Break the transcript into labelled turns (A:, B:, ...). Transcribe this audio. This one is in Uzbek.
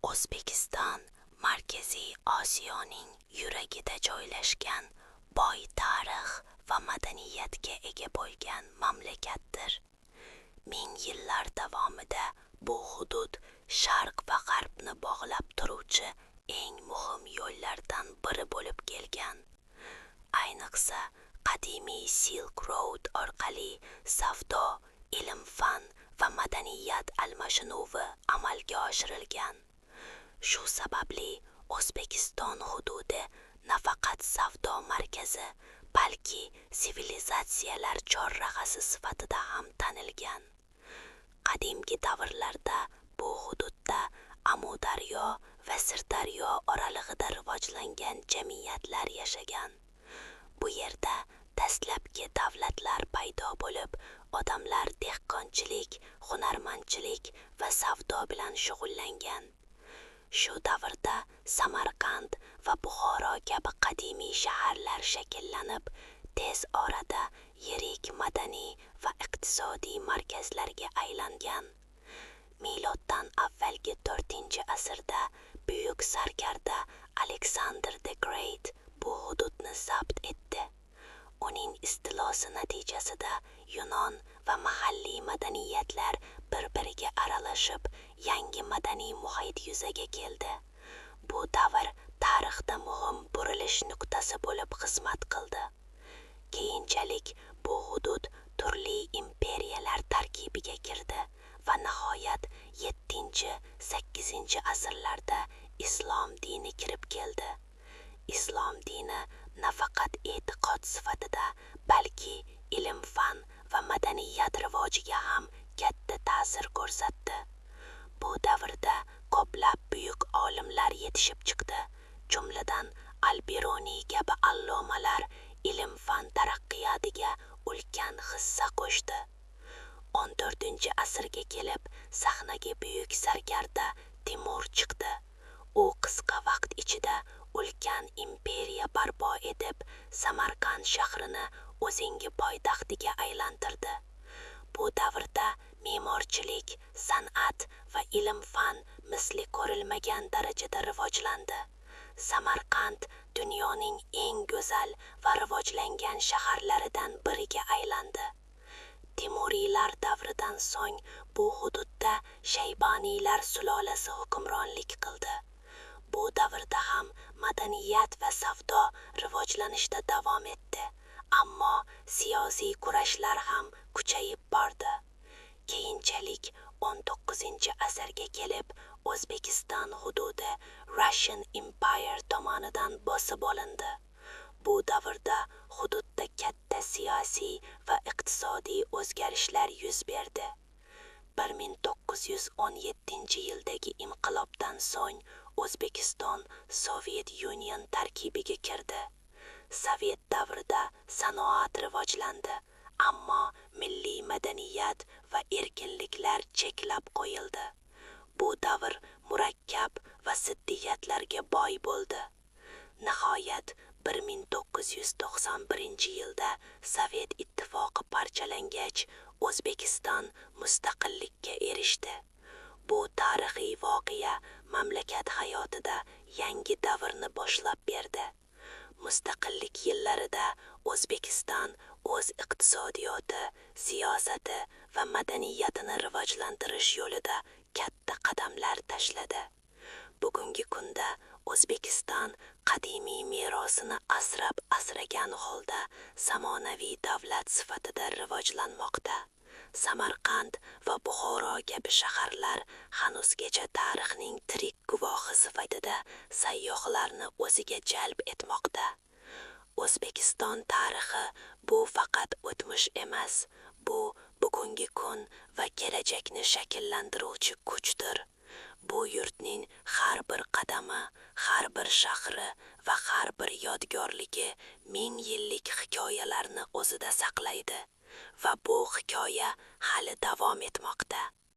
A: O'zbekiston Markaziy Osiyoning yuragida joylashgan boy tarix va madaniyatga ega bo'lgan mamlakatdir. Ming yillar davomida bu hudud Sharq va G'arbni bog'lab turuvchi eng muhim yo'llardan biri bo'lib kelgan. Ayniqsa qadimiy Silk Road orqali savdo, ilm-fan va madaniyat almashinuvi amalga oshirilgan. Shu sababli O'zbekiston hududi nafaqat savdo markazi, balki sivilizatsiyalar chorrahasi sifatida ham tanilgan. Qadimgi davrlarda bu hududda Amudaryo va Sirdaryo oralig'ida rivojlangan jamiyatlar yashagan. Bu yerda dastlabki davlatlar paydo bo'lib, odamlar dehqonchilik, hunarmandchilik va savdo bilan shug'ullangan. Shu davrda Samarqand va Buxoro kabi qadimiy shaharlar shakllanib, tez orada yirik madaniy va iqtisodiy markazlarga aylangan. Miloddan avvalgi 4-asrda buyuk sarkarda Alexander the Great bu hududni zabt etdi. Uning istilosi natijasida Yunon va mahalliy madaniyatlar bir-biriga aralashib, yangi madaniy muhit yuzaga keldi. Bu davr tarixda muhim burilish nuqtasi bo'lib xizmat qildi. Keyinchalik bu hudud turli imperiyalar tarkibiga kirdi va nihoyat 7-8 asrlarda islom dini kirib keldi. Islom dini nafaqat e'tiqod sifatida, balki ilm-fan va madaniyat rivojiga ham katta ta'sir ko'rsatdi. Bu davrda ko'plab buyuk olimlar yetishib chiqdi, jumladan Al-Biruni kabi allomalar ilm-fan taraqqiyotiga ulkan hissa qo'shdi. 14-asrga kelib sahnaga buyuk sarkarda Timur chiqdi. U qisqa vaqt ichida ulkan imperiya barpo etib, Samarqand shahrini o'zining poytaxtiga aylantirdi. Bu davrda me'morchilik, san'at va ilm-fan misli ko'rilmagan darajada rivojlandi. Samarqand dunyoning eng go'zal va rivojlangan shaharlaridan biriga aylandi. Timuriylar davridan so'ng bu hududda Shayboniylar sulolasi hukmronlik qildi. Bu davrda ham madaniyat va savdo rivojlanishda davom etdi, ammo siyosiy kurashlar ham kuchayib bordi. Keyinchalik 19-asrga kelib O'zbekiston hududi Russian Empire tomonidan bosib olindi. Bu davrda hududda katta siyosiy va iqtisodiy o'zgarishlar yuz berdi. 1917-yildagi inqilobdan so'ng O'zbekiston Sovet Union tarkibiga kirdi. Sovet davrida sanoat rivojlandi, ammo milliy madaniyat va erkinliklar cheklab qo'yildi. Bu davr murakkab va ziddiyatlarga boy bo'ldi. Nihoyat 1991-yilda Sovet ittifoqi parchalangach, O'zbekiston mustaqillikka erishdi. Bu tarixiy voqea mamlakat hayotida yangi davrni boshlab berdi. Mustaqillik yillarida O'zbekiston o'z iqtisodiyoti, siyosati va madaniyatini rivojlantirish yo'lida katta qadamlar tashladi. Bugungi kunda O'zbekiston qadimiy merosini asragan holda zamonaviy davlat sifatida rivojlanmoqda. Samarqand va Buxoro kabi shaharlar hanuzgacha tarixning tirik guvohi sifatida sayyohlarni o'ziga jalb etmoqda. O'zbekiston tarixi bu faqat o'tmish emas, bu bugungi kun va kelajakni shakllantiruvchi kuchdir. Bu yurtning har bir qadami, har bir shahri va har bir yodgorligi ming yillik hikoyalarni o'zida saqlaydi va bu hikoya hali davom etmoqda.